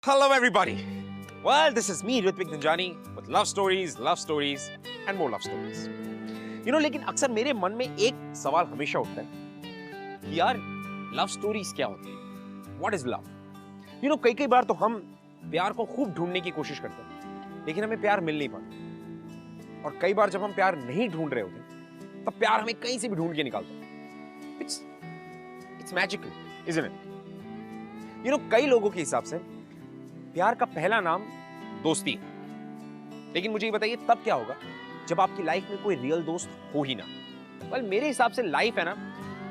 Hello everybody. Well, this is me Ritvik Dhanjani with love stories and more love stories. लेकिन अक्सर मेरे मन में एक सवाल हमेशा उठता है कि यार लव स्टोरीज क्या होती है? What is love? कई बार तो हम प्यार को खूब ढूंढने की कोशिश करते हैं, लेकिन हमें प्यार मिल नहीं पाता। और कई बार जब हम प्यार नहीं ढूंढ रहे होते, तब प्यार हमें कहीं से भी ढूंढ के निकालता है। It's magical, isn't it? कई लोगों के हिसाब से प्यार का पहला नाम दोस्ती है, लेकिन मुझे ये बताइए तब क्या होगा जब आपकी लाइफ में कोई रियल दोस्त हो ही ना। वेल, मेरे हिसाब से लाइफ है ना,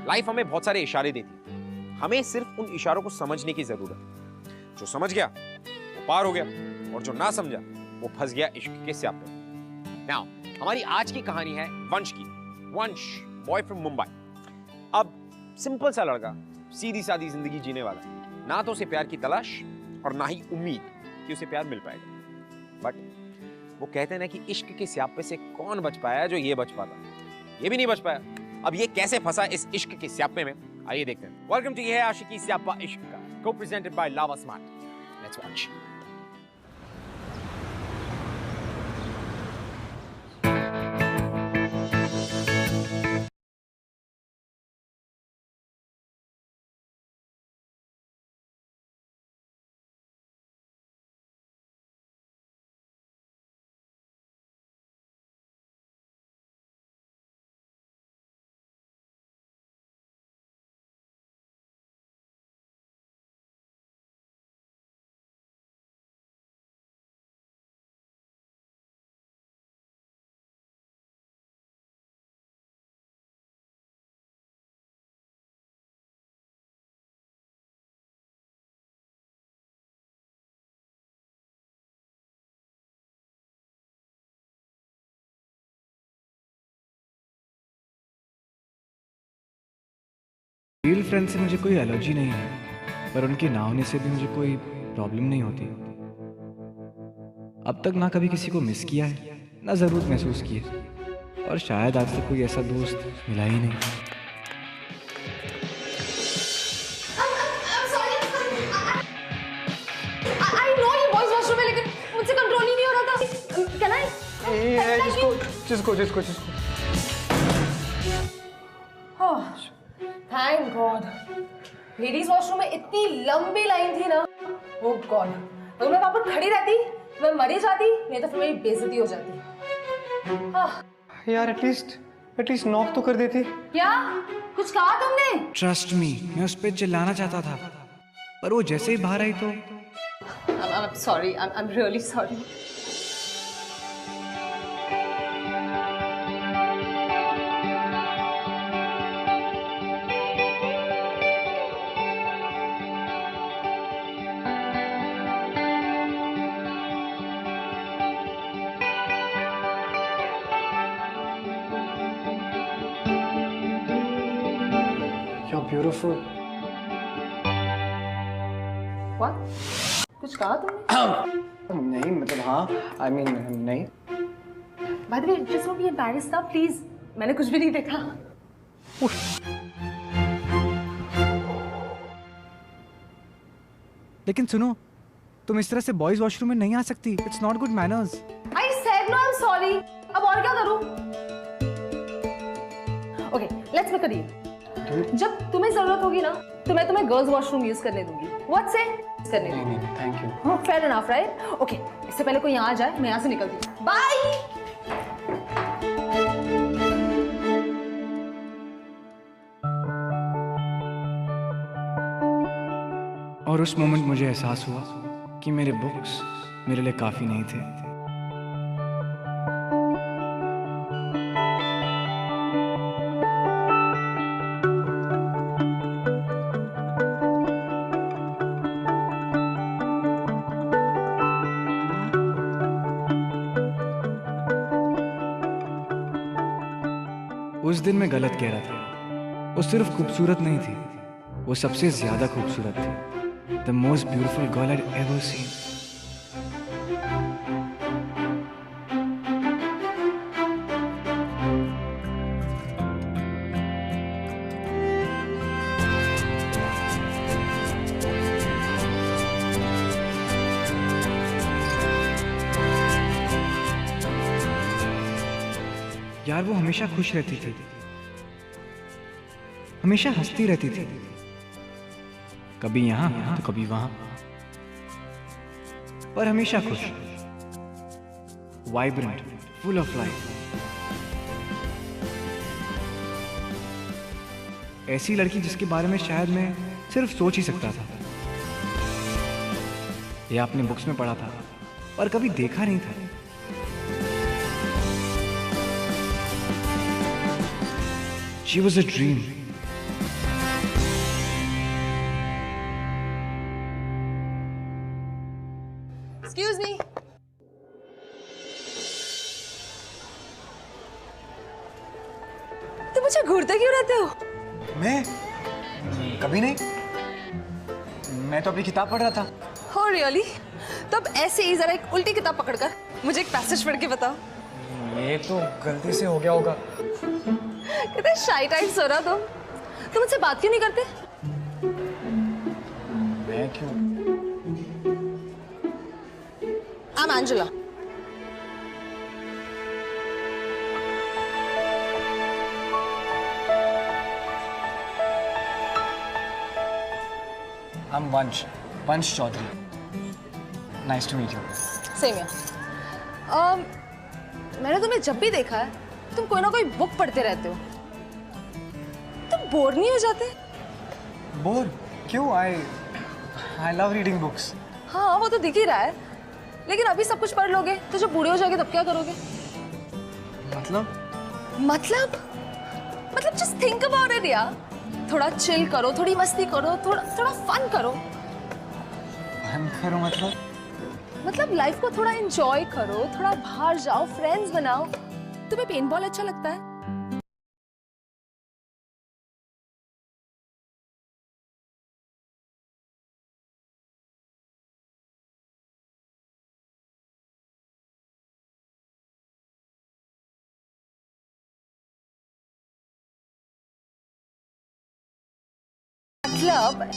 लाइफ हमें बहुत सारे इशारे देती है, हमें सिर्फ उन इशारों को समझने की जरूरत है। जो समझ गया वो पार हो गया, और जो ना समझा वो फंस गया इश्क के स्यापे में। नाउ हमारी आज की कहानी है वंश की। वंश, बॉय फ्रॉम मुंबई। अब सिंपल सा लड़का, सीधी सादी जिंदगी जीने वाला, ना तो उसे प्यार की तलाश और ना ही उम्मीद कि उसे प्यार मिल पाएगा। बट वो कहते हैं ना कि इश्क के स्यापे से कौन बच पाया जो ये बच पाता, ये भी नहीं बच पाया। अब ये कैसे फंसा इस इश्क के स्यापे में, आइए देखते हैं। वेलकम टू ये है आशिकी स्यापा इश्क का, को presented by lava smart. Let's watch. Real friend से मुझे कोई एलर्जी नहीं है, पर उनके ना होने से भी मुझे कोई प्रॉब्लम नहीं होती। अब तक ना कभी किसी को मिस किया है, ना ज़रूरत महसूस की है, और शायद आज तक कोई ऐसा दोस्त मिला ही नहीं। जिसको थैंक गॉड, लेडीज वॉशरूम में इतनी लंबी लाइन थी ना। ओह गॉड, अगर मैं वहां पर खड़ी रहती मैं मरी जाती, नहीं तो फिर मेरी बेइज्जती हो जाती। यार एटलीस्ट नॉक तो कर देती। क्या कुछ कहा तुमने? ट्रस्ट मी, मैं उस पर चिल्लाना चाहता था, पर वो जैसे ही बाहर आई तो I'm sorry, I'm really sorry. You're beautiful. What? कुछ कहा तुमने? नहीं मतलब हाँ, I mean नहीं। By the way, just don't be embarrassed now, please. मैंने कुछ भी नहीं देखा। लेकिन सुनो, तुम इस तरह से बॉयज वॉशरूम में नहीं आ सकती। It's not good manners. I said no, I'm sorry. अब और क्या करूं? Okay, let's make a deal. जब तुम्हें जरूरत होगी ना, तो मैं तुम्हें गर्ल्स वॉशरूम यूज करने दूंगी। What say? करने दूंगी। नहीं, thank you. Fair enough, right? Okay, इससे पहले कोई यहाँ आ जाए, मैं यहाँ से निकलती हूँ। Bye. और उस मोमेंट मुझे एहसास हुआ कि मेरे बुक्स मेरे लिए काफ़ी नहीं थे। उस दिन मैं गलत कह रहा था। वो सिर्फ खूबसूरत नहीं थी, वो सबसे ज्यादा खूबसूरत थी। The most beautiful girl I'd ever seen. यार वो हमेशा खुश रहती थी, हमेशा हंसती रहती थी, कभी यहाँ तो कभी वहां, पर हमेशा खुश, वाइब्रेंट, फुल ऑफ लाइफ। ऐसी लड़की जिसके बारे में शायद मैं सिर्फ सोच ही सकता था, या अपने बुक्स में पढ़ा था, पर कभी देखा नहीं था। She was a dream. Excuse me. तुम मुझे घूरते क्यों रहते हो? मैं कभी नहीं, मैं तो अभी किताब पढ़ रहा था। हो रियली? तब ऐसे ही जरा एक उल्टी किताब पकड़कर मुझे एक पैसेज पढ़ के बताओ। ये तो गलती से हो गया होगा। कितने शाई टाइप्स हो रहा तुम मुझसे बात क्यों नहीं करते? मैं क्यों? I'm Angela. I'm Vansh Chaudhary. Nice to meet you. Same here. मैंने तुम्हें जब भी देखा है तुम कोई ना कोई बुक पढ़ते रहते हो। तुम बोर नहीं हो जाते? बोर? क्यों? I love reading books. हाँ वो तो दिख ही रहा है, लेकिन अभी सब कुछ पढ़ लोगे तो जब बूढ़े हो जाओगे तब क्या करोगे? मतलब just think about it यार। थोड़ा चिल करो, थोड़ी मस्ती करो, थोड़ा फन करो। फन करो मतलब लाइफ को थोड़ा एंजॉय करो, थोड़ा बाहर जाओ, फ्रेंड्स बनाओ। तुम्हें पेंटबॉल अच्छा लगता है? मतलब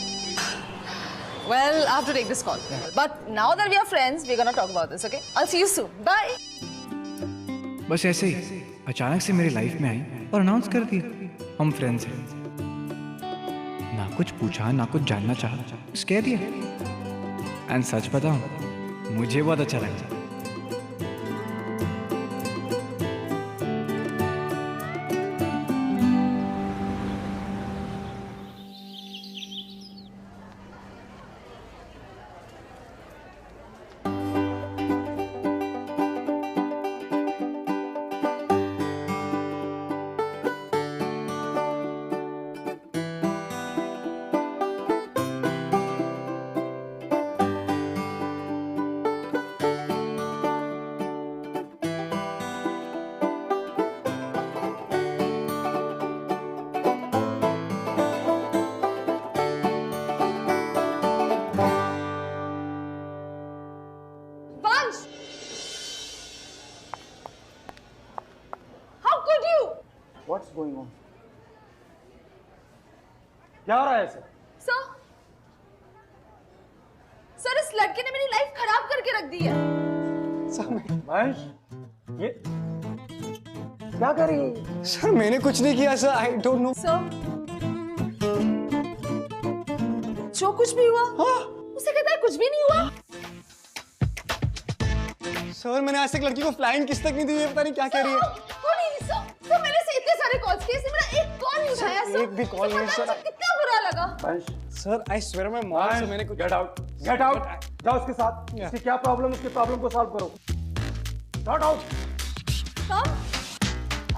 well, I have to take this call. But now that we are friends, we're gonna talk about this, okay? I'll see you soon. Bye. बस ऐसे ही अचानक से मेरी लाइफ में आई और अनाउंस कर दिया हम फ्रेंड्स हैं। ना कुछ पूछा, ना कुछ जानना चाहा, बस कह दिया। एंड सच बताऊं, मुझे बहुत अच्छा लगा। What's going on? क्या हो रहा है सर? सर इस लड़के ने मेरी लाइफ खराब करके रख दी है। वंश, ये क्या कर रही है? सर मैंने कुछ नहीं किया sir, I don't know. Sir जो कुछ भी हुआ, हाँ? उसे कहता है कुछ भी नहीं हुआ। सर मैंने आज तक लड़की को फ्लाइंग किस तक नहीं दी है, पता नहीं क्या कह रही है। सर मैंने से इतने सारे कॉल्स किए, मेरा एक कॉल नहीं उठाया सर। एक भी कॉल नहीं सर। कितना बुरा लगा। Sir I swear my mom से मैंने कुछ। Get out, जाओ उसके साथ। इसकी क्या प्रॉब्लम, उसके प्रॉब्लम को सॉल्व करो। Get out. Come?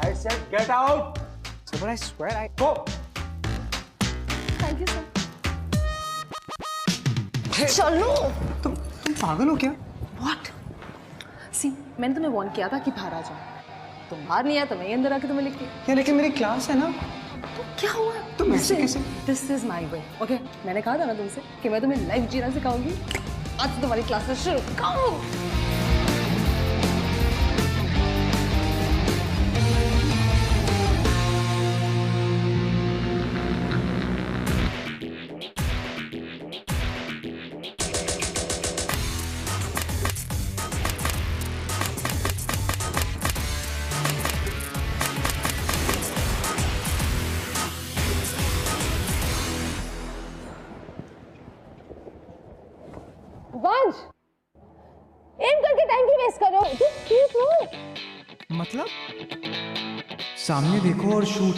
I said get out. Sir but I swear I Go. Thank you sir. चलो। तुम पागल हो क्या? What? सी मैंने तुम्हें वार्न किया था कि बाहर आ जाओ। तुम बाहर नहीं आया तो मैं अंदर आके तुम्हें लिखती। क्या? लेकिन मेरी क्लास है ना। तो क्या हुआ? तुम ऐसे कैसे? This is my way, okay? मैंने कहा था ना तुमसे कि मैं तुम्हें लाइफ जीना सिखाऊंगी। आज से तुम्हारी क्लासेस शुरू। कम। वंश, एम करके टाइम क्यों वेस्ट कर रहे हो? Just shoot, no? मतलब सामने देखो और शूट।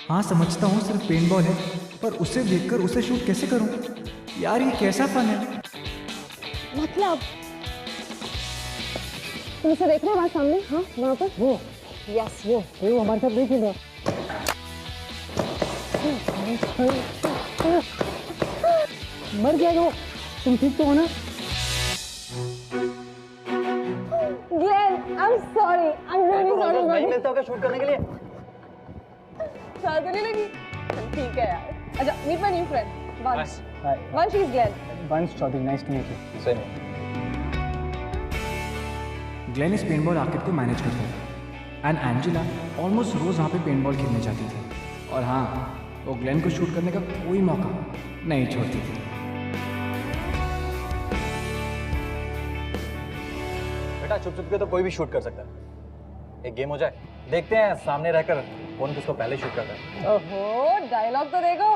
हाँ समझता हूँ सिर्फ पेंटबॉल है, पर उसे देखकर उसे शूट कैसे करूँ? यार ये कैसा फन है? मतलब तुम उसे देख रहे हो वहाँ सामने? हाँ वहाँ पर वो। यस वो हमारे साथ नहीं खेल रहा। मर गया वो। तुम ठीक तो हो ना? Glenn, I'm sorry. I'm really sorry. नहीं मिलता होगा शूट करने के लिए? शादी नहीं लगी? ठीक है यार। अच्छा, meet my new friend, Vansh. Hi. Vansh is Glenn. Vansh Chaudhary, nice to meet you. Same. Glenn इस पेंटबॉल आर्केड को मैनेज करता था एंड एंजेला ऑलमोस्ट रोज वहाँ पे पेंटबॉल खेलने जाती थी। और हाँ, वो ग्लेन को शूट करने का कोई मौका नहीं छोड़ती थी। बेटा छुप छुप के तो कोई भी शूट कर सकता है। एक गेम हो जाए, देखते हैं सामने रहकर कौन किसको पहले शूट करता है। ओहो, डायलॉग तो देखो।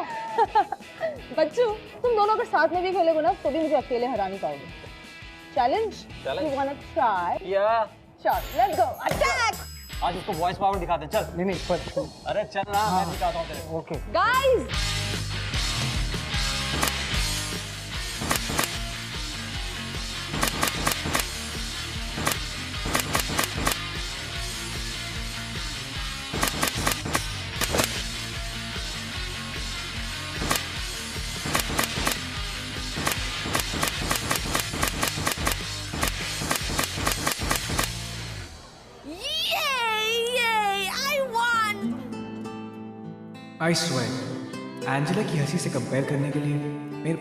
बच्चू, तुम दोनों अगर साथ में भी खेलोगे ना तो भी मुझे अकेले हरा नहीं पाओगे। चैलेंज? You wanna try? या Sure, let's go. Attack! आज उसको वॉइस पावर दिखाते हैं। चल। नहीं पर अरे चल ना, मैं दिखाता हूँ तेरे। Okay. Guys! I swear, Angela की हंसी से कंपेयर करने के लिए मेरे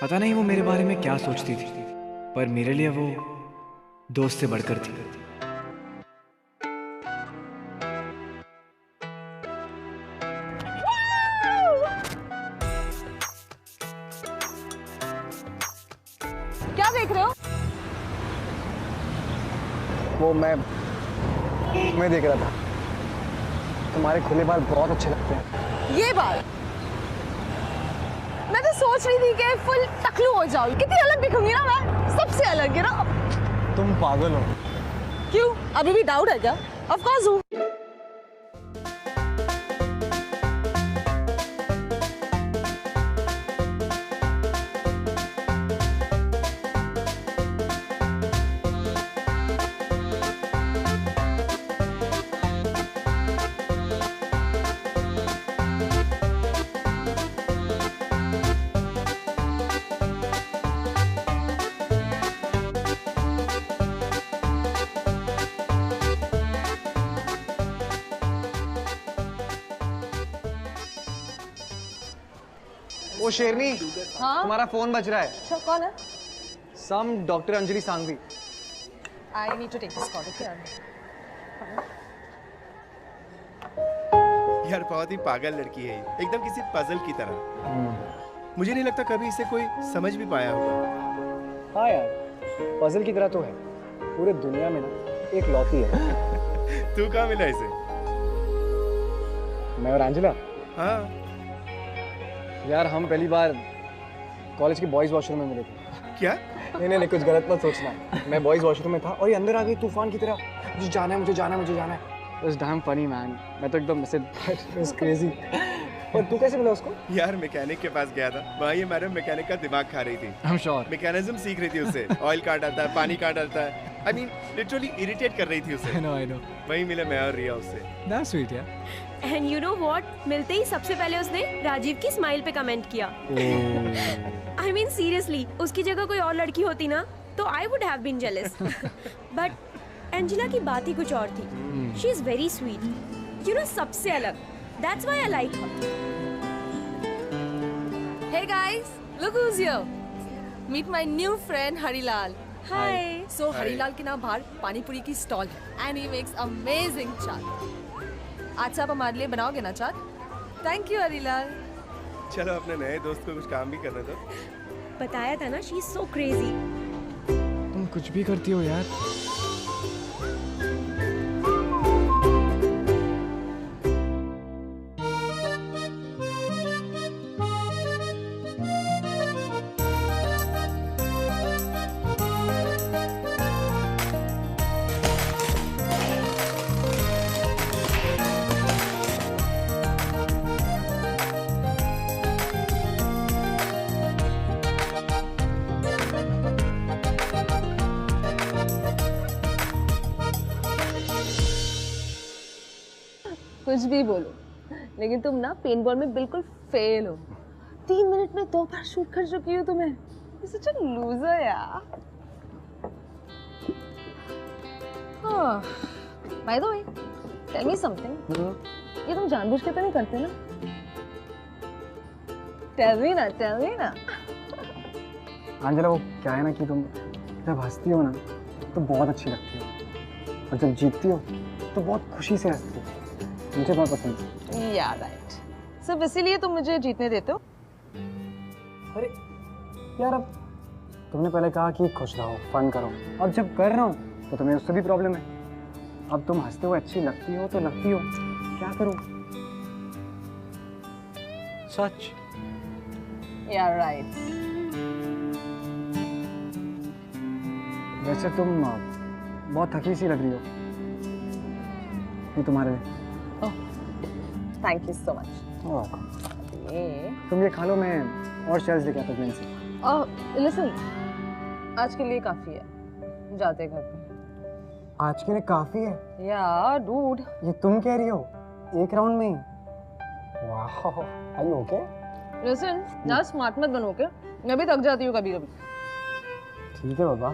पता नहीं वो मेरे बारे में क्या सोचती थी, पर मेरे लिए वो दोस्त से बढ़कर थी। क्या देख रहे हो? वो मैं देख रहा था। तुम्हारे खुले बाल बहुत अच्छे लगते हैं। ये बात मैं तो सोच रही थी कि फुल टकलू हो जाऊँ। कितनी अलग दिखूंगी ना मैं, सबसे अलग है ना। तुम पागल हो। क्यों, अभी भी डाउट है क्या? ऑफ कोर्स हूँ। वो शेरनी, हाँ? तुम्हारा फोन बज रहा है। अच्छा, कौन है? Some doctor Anjali Sanghvi. I need to take this call. Okay. यार बहुत ही पागल लड़की है, एकदम किसी पजल की तरह। मुझे नहीं लगता कभी इसे कोई समझ भी पाया होगा। हाँ यार, पजल की तरह तो है। पूरे दुनिया में ना एक लौती है। तू कहाँ मिला इसे? मैं और एंजेला। हाँ यार हम पहली बार कॉलेज के बॉयज वॉशरूम में मिले थे। क्या? नहीं कुछ गलत मत सोचना। मैं बॉयज वॉशरूम में था और ये अंदर आ गई तूफान की तरह। मुझे जाना है, मुझे जाना है, मुझे जाना है। It was damn funny man. मैं तो एकदम ऐसे it was crazy. और तू कैसे मिला उसको? यार मैकेनिक के पास गया था, वहाँ ये मैडम मैकेनिक का दिमाग खा रही थी। I'm sure. मैकेनिज्म सीख रही थी उससे। ऑयल कहाँ डालता है, पानी कहाँ डालता है। I mean, literally irritate कर रही थी उसे। I know. वहीं मिले मैं और रिया उससे। That's sweet यार. And you know what? मिलते ही सबसे पहले उसने राजीव की स्माइल पे कमेंट किया। I mean seriously, उसकी जगह कोई और लड़की होती ना, तो I would have been jealous. But Angela की बात ही कुछ और थी। She is very sweet. You know, सबसे अलग। That's why I like her. Hey guys, look who's here. Meet my new friend Harilal. Hi. So Harilal के नाम बाहर पानी पूरी की स्टॉल है and he makes amazing चाट। आज से आप हमारे लिए बनाओगे ना चाट? Thank you Harilal. चलो अपने नए दोस्त को कुछ काम भी करने दो। बताया था ना, she is so crazy. तुम कुछ भी करती हो यार. कुछ भी बोलो, लेकिन तुम ना पेंटबॉल में बिल्कुल फेल हो। 3 मिनट में 2 बार शूट कर चुकी हो तुम्हें। You're such a loser यार। By the way, tell me something. ये तुम जानबूझ के तो नहीं करते ना? Tell me ना। आंजना, वो क्या है ना कि तुम जब हंसती हो ना तो बहुत अच्छी लगती हो और जब जीतती हो तो बहुत खुशी से हंसती हो। मुझे बहुत पसंद है। Yeah, right. सिर्फ इसीलिए तुम मुझे जीतने देते हो? अरे यार, अब तुमने पहले कहा कि खुश रहो, फन करो, अब जब कर रहा हूँ तो तुम्हें उससे भी प्रॉब्लम है। अब तुम हंसते हुए अच्छी लगती हो तो लगती हो, क्या करूँ? सच. Yeah, right. वैसे तुम बहुत थकी सी लग रही हो। ये तुम्हारे लिए। Thank you so much. ये तुम ये खा लो, मैं और शेल्स लेके आता हूँ से। Listen, आज के लिए काफी है। जाते घर पे। आज के लिए काफी है? Yeah, dude. ये तुम कह रही हो? एक राउंड में ही? वाह, are you okay? Listen, ना स्मार्ट मत बनो के। मैं भी थक जाती हूँ कभी-कभी। ठीक है बाबा।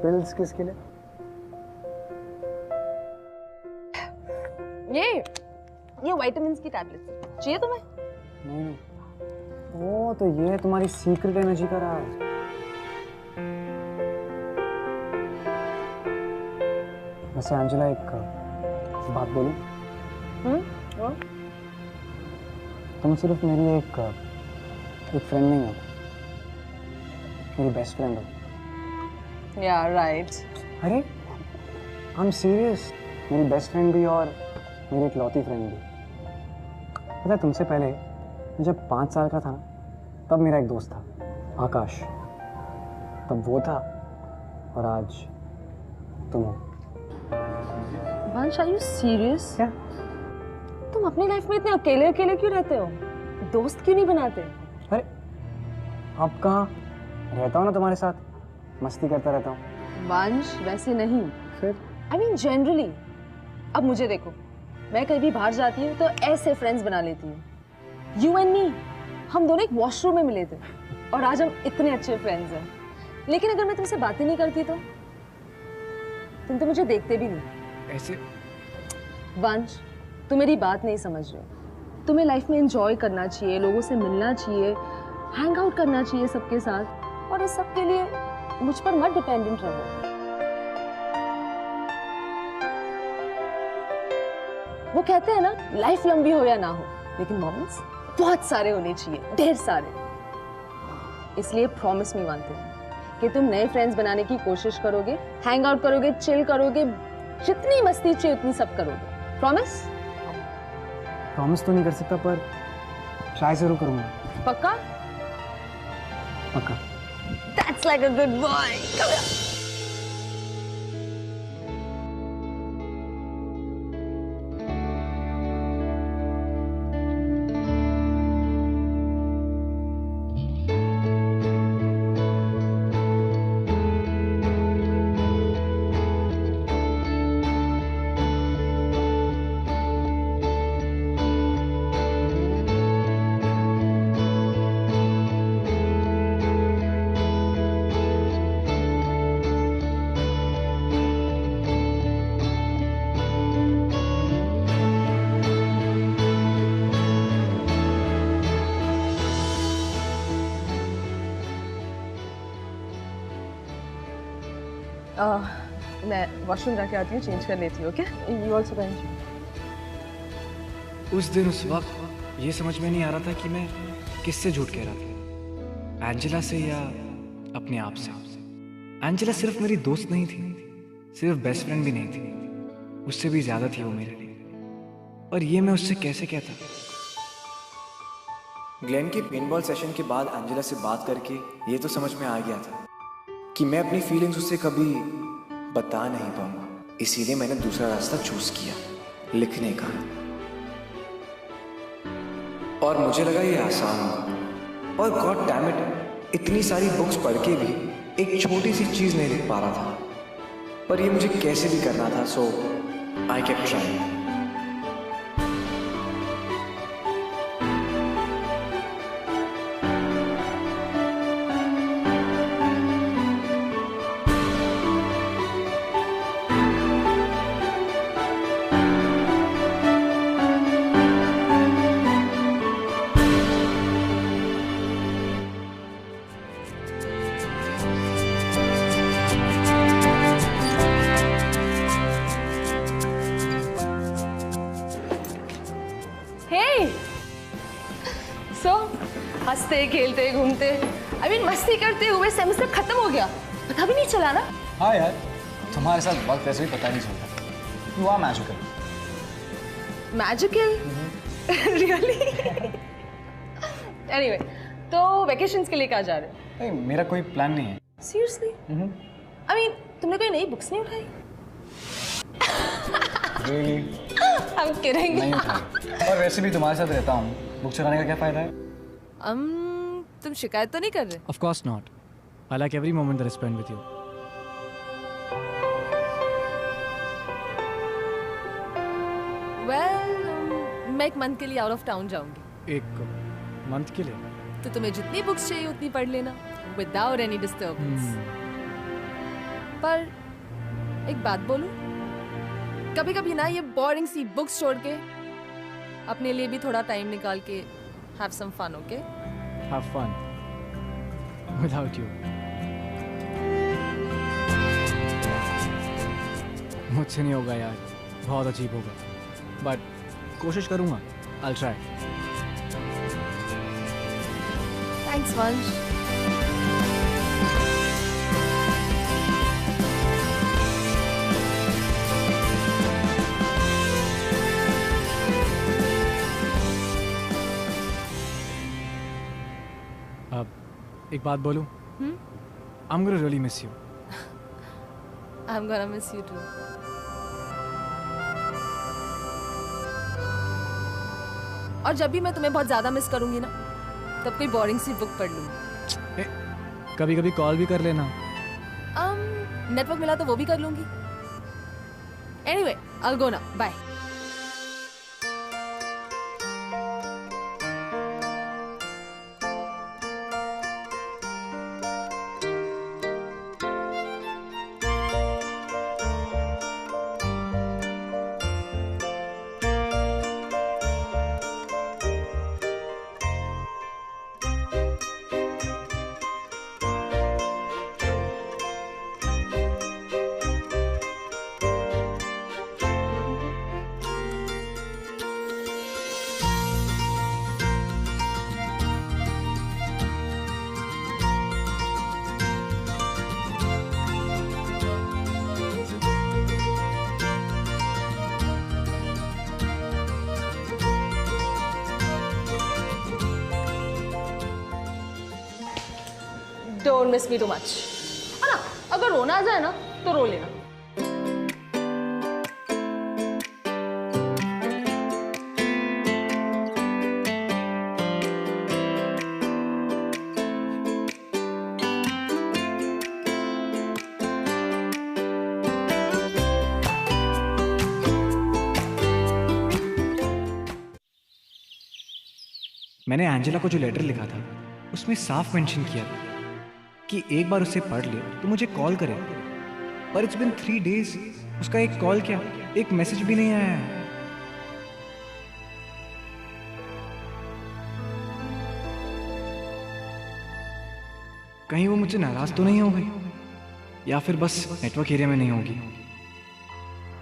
पिल्स किसके लिए? ये विटामिन्स की टैबलेट्स चाहिए तुम्हें? नहीं। ओ तो ये तुम्हारी सीक्रेट एनर्जी का राज। वैसे एंजेला, एक बात बोलूं? तुम सिर्फ मेरी एक फ्रेंड नहीं हो, मेरी बेस्ट फ्रेंड हो। Yeah, right. अरे आई एम सीरियस। मेरी बेस्ट फ्रेंड भी और मेरी एक लौती फ्रेंड भी। पता है, तुमसे पहले मैं जब 5 साल का था ना, तब मेरा एक दोस्त था, आकाश। तब वो था और आज तुम हो। वंश, are you serious? क्या? तुम अपनी लाइफ में इतने अकेले क्यों रहते हो? दोस्त क्यों नहीं बनाते? अरे अब कहाँ रहता हूँ ना तुम्हारे साथ, मस्ती करता रहता हूँ। वंश, वैसे नहीं, फिर I mean generally। अब मुझे देखो, मैं कहीं भी बाहर जाती हूँ तो ऐसे फ्रेंड्स बना लेती हूँ। You and me, हम दोनों एक वॉशरूम में मिले थे और आज हम इतने अच्छे फ्रेंड्स हैं। लेकिन अगर मैं तुमसे बातें नहीं करती तो तुम तो मुझे देखते भी नहीं। ऐसे वंश, तुम मेरी बात नहीं समझ रहे हो। तुम्हें लाइफ में एंजॉय करना चाहिए, लोगों से मिलना चाहिए, हैंग आउट करना चाहिए सबके साथ, और इस सब के लिए मुझ पर मत डिपेंडेंट रहो। वो कहते हैं ना, लाइफ लंबी हो या ना हो, लेकिन मोमेंट्स बहुत सारे होने चाहिए, ढेर सारे। इसलिए प्रॉमिस मी वन थिंग कि तुम नए फ्रेंड्स बनाने की कोशिश करोगे, हैंग आउट करोगे, चिल करोगे, जितनी मस्ती चाहिए उतनी सब करोगे। प्रॉमिस? प्रॉमिस तो नहीं कर सकता, पर ट्राई जरूर करूंगा। पक्का? पक्का। That's like a good boy. Come here. मैं वॉशरूम जाके आती हूँ, चेंज कर लेती हूँ। ओके? You also change. उस दिन उस वक्त ये समझ में नहीं आ रहा था कि मैं किससे झूठ कह रहा था, एंजेला से या अपने आप से। एंजेला सिर्फ मेरी दोस्त नहीं थी, सिर्फ बेस्ट फ्रेंड भी नहीं थी, उससे भी ज्यादा थी वो मेरे लिए। और ये मैं उससे कैसे कहता। ग्लेन के पेनबॉल सेशन के बाद एंजेला से बात करके ये तो समझ में आ गया था कि मैं अपनी फीलिंग्स उससे कभी बता नहीं पाऊंगा। इसीलिए मैंने दूसरा रास्ता चूज किया, लिखने का। और मुझे लगा ये आसान होगा। और गॉड डैम इट, इतनी सारी बुक्स पढ़ के भी एक छोटी सी चीज नहीं लिख पा रहा था, पर ये मुझे कैसे भी करना था। सो आई केप्ट ट्राइंग। हंसते खेलते घूमते, I mean, मस्ती करते हुए सेमेस्टर खत्म हो गया, पता भी नहीं चला ना। हाँ यार, तुम्हारे साथ वक्त वैसे भी पता नहीं चलता। You are magical. Magical? Really? Anyway, तो वेकेशंस के लिए कहाँ जा रहे हो? नहीं, मेरा कोई प्लान नहीं है। सीरियसली? I mean, तुमने कोई नई बुक्स नहीं उठाई? Really? I'm kidding. नहीं उठाई। और वैसे भी तुम्हारे साथ रहता हूँ, बुक चलाने का क्या फायदा है? तुम शिकायत तो नहीं कर रहे? Of course not. I like every moment that I spend with you. Well, मैं एक मंथ के लिए आउट ऑफ टाउन जाऊंगी। एक मंथ के लिए? तो तुम्हें जितनी बुक्स चाहिए उतनी पढ़ लेना, विदाउट एनी डिस्टर्बेंस। पर एक बात बोलूं, कभी-कभी ना ये बोरिंग सी बुक्स छोड़ के अपने लिए भी थोड़ा टाइम निकाल के have some fun, okay? Have fun without you. मुझसे नहीं होगा यार, बहुत अजीब होगा, बट कोशिश करूंगा। I'll try. Thanks, Vansh. अब एक बात बोलूं? I'm gonna really miss you. I'm gonna miss you too. और जब भी मैं तुम्हें बहुत ज्यादा मिस करूंगी ना, तब कोई बोरिंग सी बुक पढ़ लूंगी। कभी कभी कॉल भी कर लेना। नेटवर्क मिला तो वो भी कर लूंगी। Anyway, I'll go now. Bye. Don't miss me too much. और ना, अगर रोना आ जाए ना तो रो लेना। मैंने एंजेला को जो लेटर लिखा था उसमें साफ मेंशन किया था कि एक बार उसे पढ़ ले तो मुझे कॉल करे, पर इट्स बिन 3 days, उसका एक कॉल क्या, एक मैसेज भी नहीं आया है। कहीं वो मुझसे नाराज तो नहीं हो गई, या फिर बस नेटवर्क एरिया में नहीं होगी।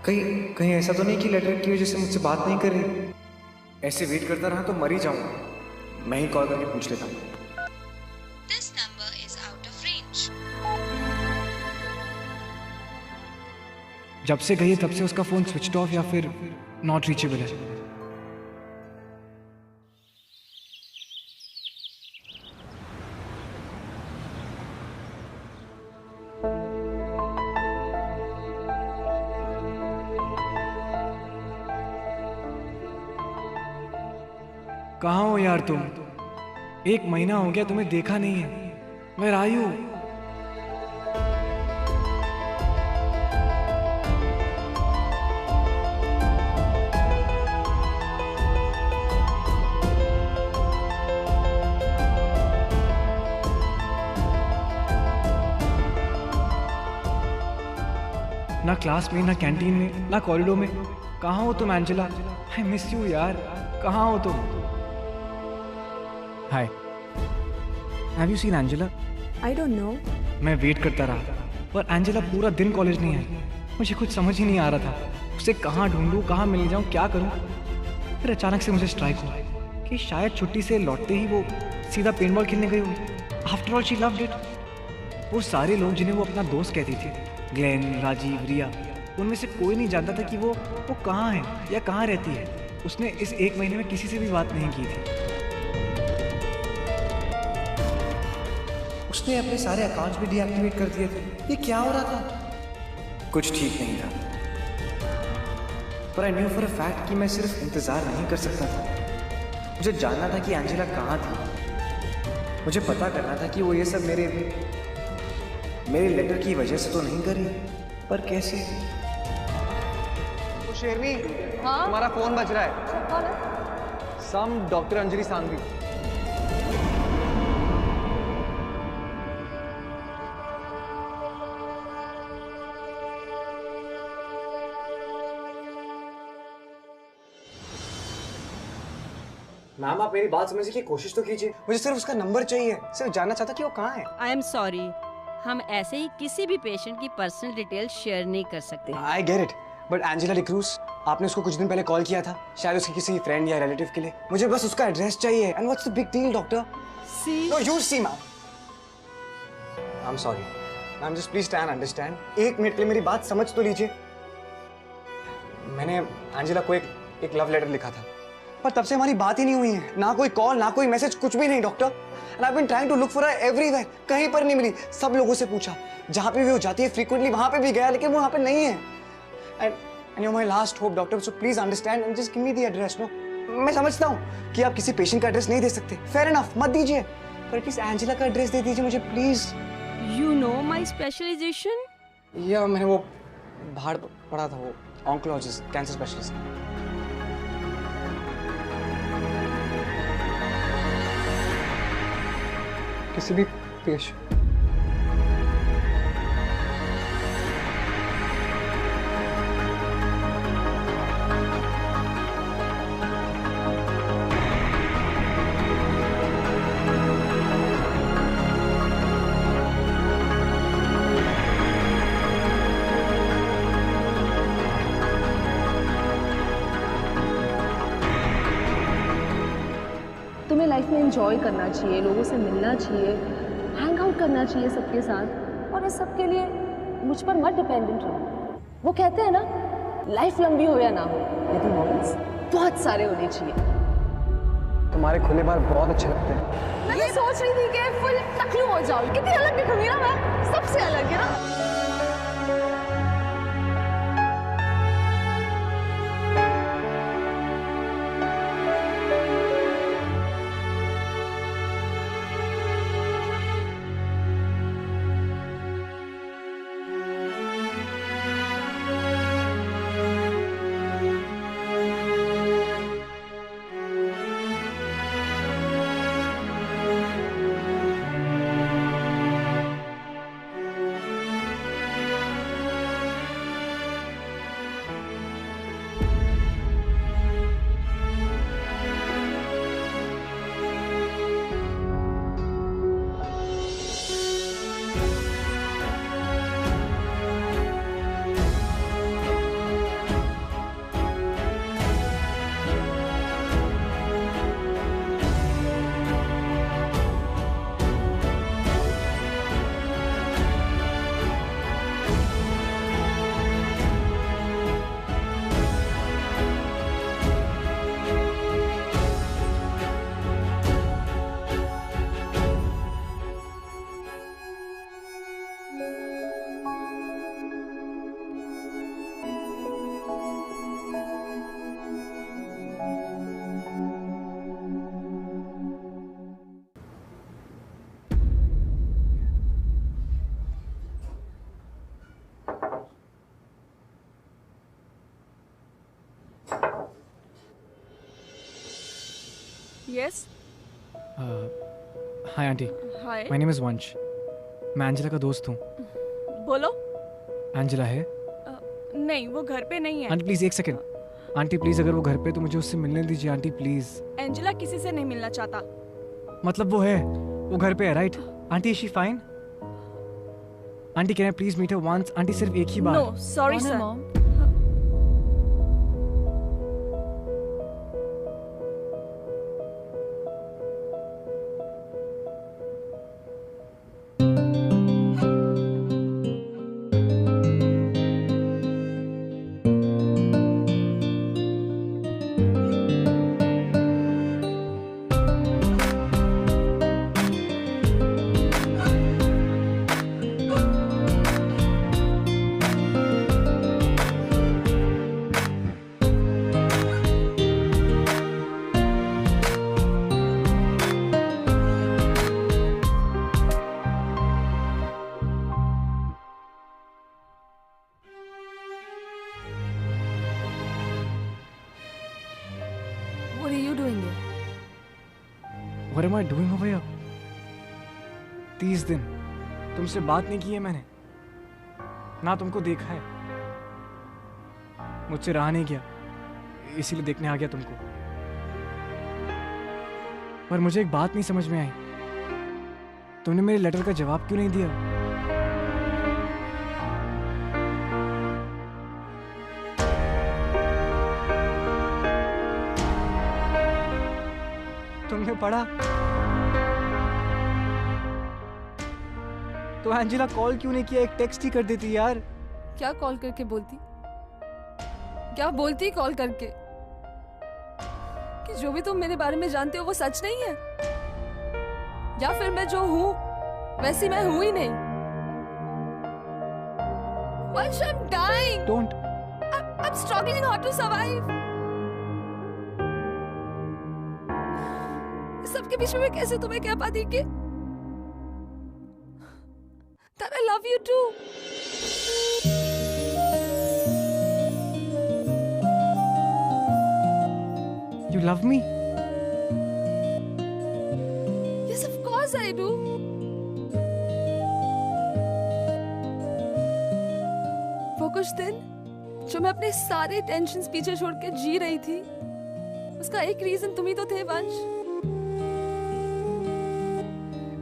कहीं ऐसा तो नहीं कि लेटर की वजह से मुझसे बात नहीं कर रही। ऐसे वेट करता रहा तो मर ही जाऊंगा। मैं ही कॉल करके पूछ लेता हूँ। This number is out of range. जब से गई तब से उसका फोन स्विच ऑफ या फिर नॉट रीचेबल है। कहाँ हो यार तुम? 1 महीना हो गया तुम्हें देखा नहीं है। Where are you? ना क्लास में, ना कैंटीन में, ना कॉरिडोर में। कहाँ हो तुम एंजेला? आई मिस यू यार। कहाँ हो तुम? Hi, have you seen Angela? I don't know. मैं वेट करता रहा पर एंजेला पूरा दिन कॉलेज नहीं आई। मुझे कुछ समझ ही नहीं आ रहा था उसे कहाँ ढूंढूं, कहाँ मिल जाऊं, क्या करूं। फिर अचानक से मुझे स्ट्राइक हुआ कि शायद छुट्टी से लौटते ही वो सीधा पेंटबॉल खेलने गई होगी। After all she loved it. वो सारे लोग जिन्हें वो अपना दोस्त कहती थी, ग्लेन, राजीव, रिया, उनमें से कोई नहीं जानता था कि वो कहाँ है या कहाँ रहती है। उसने इस 1 महीने में किसी से भी बात नहीं की थी। उसने अपने सारे अकाउंट्स भी डीएक्टिवेट कर दिए थे। ये क्या हो रहा था? कुछ ठीक नहीं था, पर I knew for a fact कि मैं सिर्फ इंतजार नहीं कर सकता था। मुझे जानना था कि एंजेला कहाँ थी। मुझे पता करना था कि वो ये सब मेरे लेटर की वजह से तो नहीं करी, पर कैसे? शेरनी, हाँ? तुम्हारा फोन बज रहा है। कौन है? Some doctor Anjali Sanghvi. Ma'am, आप मेरी बात समझने की कोशिश तो कीजिए। मुझे सिर्फ उसका नंबर चाहिए, सिर्फ जानना चाहता कि वो कहाँ है। आई एम सॉरी, हम ऐसे ही किसी भी पेशेंट की पर्सनल डिटेल शेयर नहीं कर सकते। I get it, but Angela D'Cruz, आपने उसको कुछ दिन पहले कॉल किया था, शायद उसके किसी फ्रेंड या रिलेटिव के लिए। मुझे बस उसका एड्रेस चाहिए। And what's the big deal doctor? See no, you see ma'am. I am sorry ma'am, just please try and understand. 1 minute के लिए मेरी बात समझ तो लीजिए। मैंने एंजेला को एक लव लेटर लिखा था, पर तब से हमारी बात ही नहीं हुई है। ना कोई कॉल, ना कोई मैसेज, कुछ भी नहीं doctor. And I have been trying to look for her everywhere. कहीं पर नहीं मिली। सब लोगों से पूछा, जहाँ पे भी वो जाती है फ्रीक्वेंटली वहाँ पे भी गया, लेकिन वो वहाँ पे नहीं है। And you are my last hope doctor, so please understand and just give me the address. No, मैं समझता हूँ कि आप किसी पेशेंट का एड्रेस नहीं दे सकते, फेयर इनफ, मत दीजिए, पर एटलीस्ट एंजेला का एड्रेस दे दीजिए मुझे please. You know my specialization? या मैंने वो बाहर पढ़ा था, वो ऑन्कोलॉजिस्ट, कैंसर स्पेशलिस्ट। किसी भी पेशेंट तुम्हें लाइफ में एंजॉय करना चाहिए, लोगों से मिलना चाहिए, हैंग आउट करना चाहिए सबके साथ, और इस सब के लिए मुझ पर मत डिपेंडेंट रहो। वो कहते हैं ना, लाइफ लंबी हो या ना हो, लेकिन मोमेंट्स बहुत सारे होने चाहिए। तुम्हारे खुले बाल बहुत अच्छे लगते हैं। मैं ये सोच रही थी कि फुल टकलू हो जाऊं, कितनी अलग दिखूंगी ना मैं, सबसे अलग है ना। Yes. Hi aunty, Hi. My name is वंश। मैं एंजेला का दोस्त हूँ। बोलो। एंजेला है? नहीं, वो घर पे नहीं है। आंटी प्लीज एक सेकंड। आंटी प्लीज, अगर वो घर पे तो मुझे उससे मिलने दीजिए आंटी प्लीज। एंजेला किसी से नहीं मिलना चाहता। मतलब वो है, वो घर पे है right? Aunty is she fine? Aunty can I please meet her once? Aunty सिर्फ एक ही बार। No, sorry sir. What are you doing here? What am I doing over here? 30 दिन तुमसे बात नहीं की है मैंने, ना तुमको देखा है, मुझसे रहा नहीं गया, इसीलिए देखने आ गया तुमको। पर मुझे एक बात नहीं समझ में आई, तुमने मेरे लेटर का जवाब क्यों नहीं दिया? तुमने पढ़ा तो एंजेला कॉल क्यों नहीं किया? एक टेक्स्ट ही कर देती यार। क्या कॉल करके बोलती? क्या बोलती कॉल करके? कि जो भी तुम मेरे बारे में जानते हो वो सच नहीं है, या फिर मैं जो हूं वैसी मैं हूं ही नहीं। Vansh, I'm dying. Don't. I'm struggling hard to survive. इस सबके बीच में मैं कैसे तुम्हें कह पाती कि that I love you too. You love me? Yes, of course I do. वो कुछ दिन जो मैं अपने सारे टेंशन्स पीछे छोड़ के जी रही थी, उसका एक रीजन तुम ही तो थे वंश।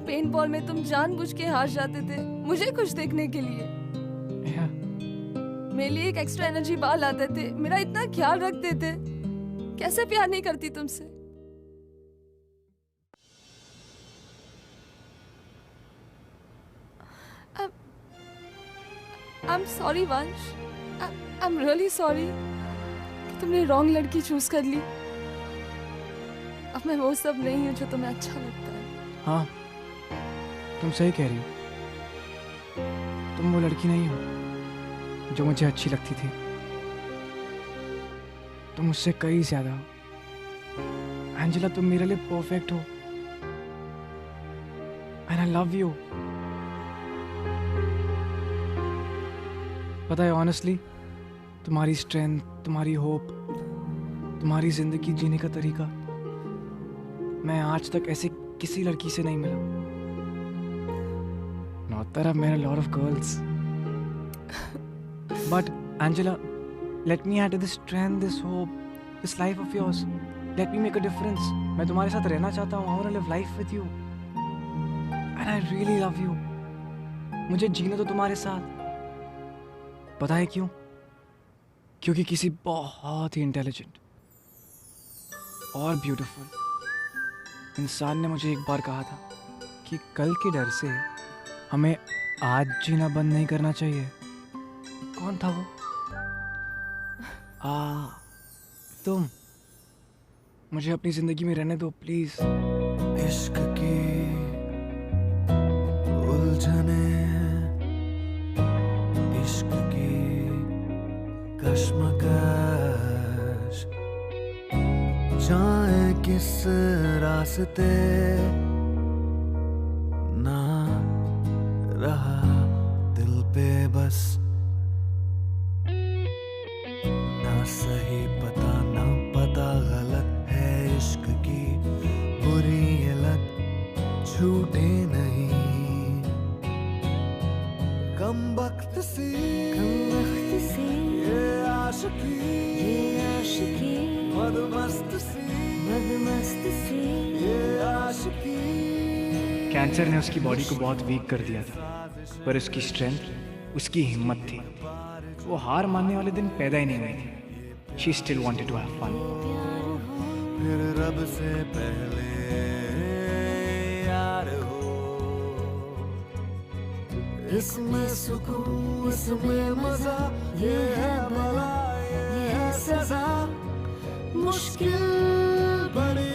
पेंटबॉल में तुम जानबूझ के हार जाते थे मुझे खुश देखने के लिए। Yeah. मेरे लिए एक एक्स्ट्रा एनर्जी बार लाते थे, मेरा इतना ख्याल रखते थे। कैसे प्यार नहीं करती तुमसे? I'm sorry वंश, I'm really sorry कि तुमने रॉन्ग लड़की चूज कर ली। अब मैं वो सब नहीं हूँ जो तुम्हें अच्छा लगता है। हाँ, तुम सही कह रही हो। तुम वो लड़की नहीं हो जो मुझे अच्छी लगती थी। तुम मुझसे कई ज्यादा हो। एंजेला, तुम मेरे लिए परफेक्ट हो। And I love you. पता है, ऑनेस्टली तुम्हारी स्ट्रेंथ, तुम्हारी होप, तुम्हारी जिंदगी जीने का तरीका मैं आज तक ऐसे किसी लड़की से नहीं मिला। Not that I've met a lot of girls, but Angela, let me add to this strength, this hope, this life of yours. Let me make a difference. मैं तुम्हारे साथ रहना चाहता हूँ. I want to live life with you, and I really love you. मुझे जीने दो तुम्हारे साथ. पता है क्यों? क्योंकि किसी बहुत ही इंटेलिजेंट और ब्यूटीफुल इंसान ने मुझे एक बार कहा था कि कल के डर से हमें आज जीना बंद नहीं करना चाहिए। कौन था वो? तुम। मुझे अपनी जिंदगी में रहने दो प्लीज। इश्क की उलझने, इश्क की कश्मकश, जाए किस रास्ते ना रहा दिल पे बस, ना सही पता ना पता गलत है इश्क की बुरी ये लत, छूटे नहीं कम वक्त सी ये आशिकी मदमस्त सी ये आशिकी। कैंसर ने उसकी बॉडी को बहुत वीक कर दिया था, पर उसकी स्ट्रेंथ, उसकी हिम्मत थी। वो हार मानने वाले दिन पैदा ही नहीं हुए थे। She still wanted to have fun. फिर रब से पहले यार हो, इसमें सुकून इसमें मजा, ये है भला ये है सजा, मुश्किल बड़ी।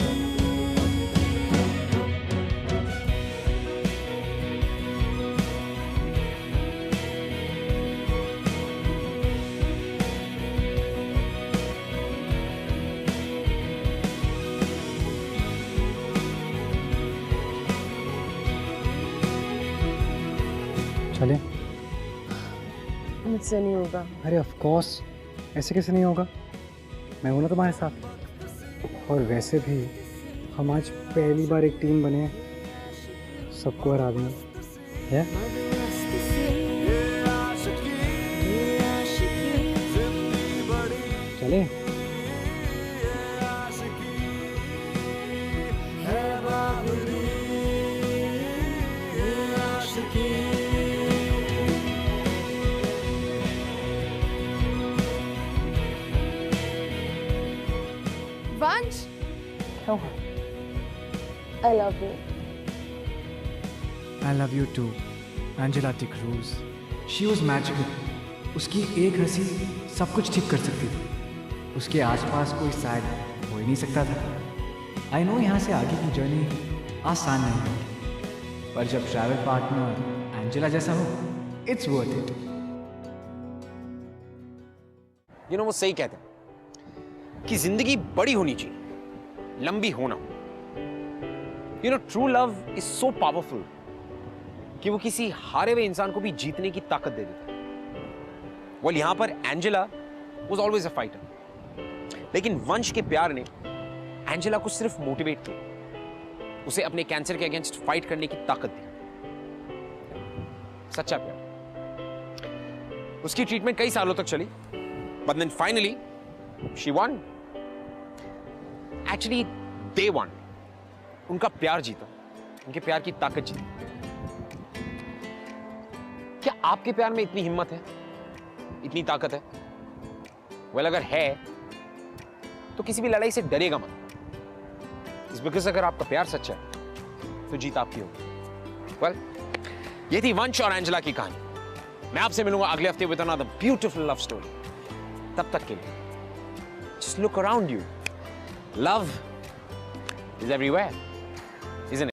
चले? मुझसे नहीं होगा। अरे ऑफ कोर्स, ऐसे कैसे नहीं होगा? मैं हूं ना तुम्हारे साथ। और वैसे भी हम आज पहली बार एक टीम बने हैं, सबको हरा देंगे। है? चले? वंश, I love you. I love you too, Angela de Cruz. She was magical. उसकी एक हंसी सब कुछ ठीक कर सकती थी। उसके आसपास कोई शायद हो ही नहीं सकता था। I know यहाँ से आगे की जर्नी आसान नहीं है, पर जब ट्रैवल पार्टनर एंजेला जैसा हो, it's worth it. You know, वो सही कहते हैं कि जिंदगी बड़ी होनी चाहिए, लंबी होना। You know, true love is so powerful कि वो किसी हारे हुए इंसान को भी जीतने की ताकत दे देता है। Well, यहां पर Angela was always a fighter, लेकिन वंश के प्यार ने एंजेला को सिर्फ मोटिवेट किया, उसे अपने कैंसर के अगेंस्ट फाइट करने की ताकत दी। सच्चा प्यार। उसकी ट्रीटमेंट कई सालों तक चली, but then finally she won. Actually, they won. उनका प्यार जीता, उनके प्यार की ताकत जीती। क्या आपके प्यार में इतनी हिम्मत है, इतनी ताकत है? Well, अगर है तो किसी भी लड़ाई से डरेगा मत। इस बिकॉज़ अगर आपका प्यार सच्चा है तो जीत आपकी होगी। Well, ये थी वंश और एंजेला की कहानी। मैं आपसे मिलूंगा अगले हफ्ते with another beautiful love story. तब तक के लिए just look around you, love is everywhere.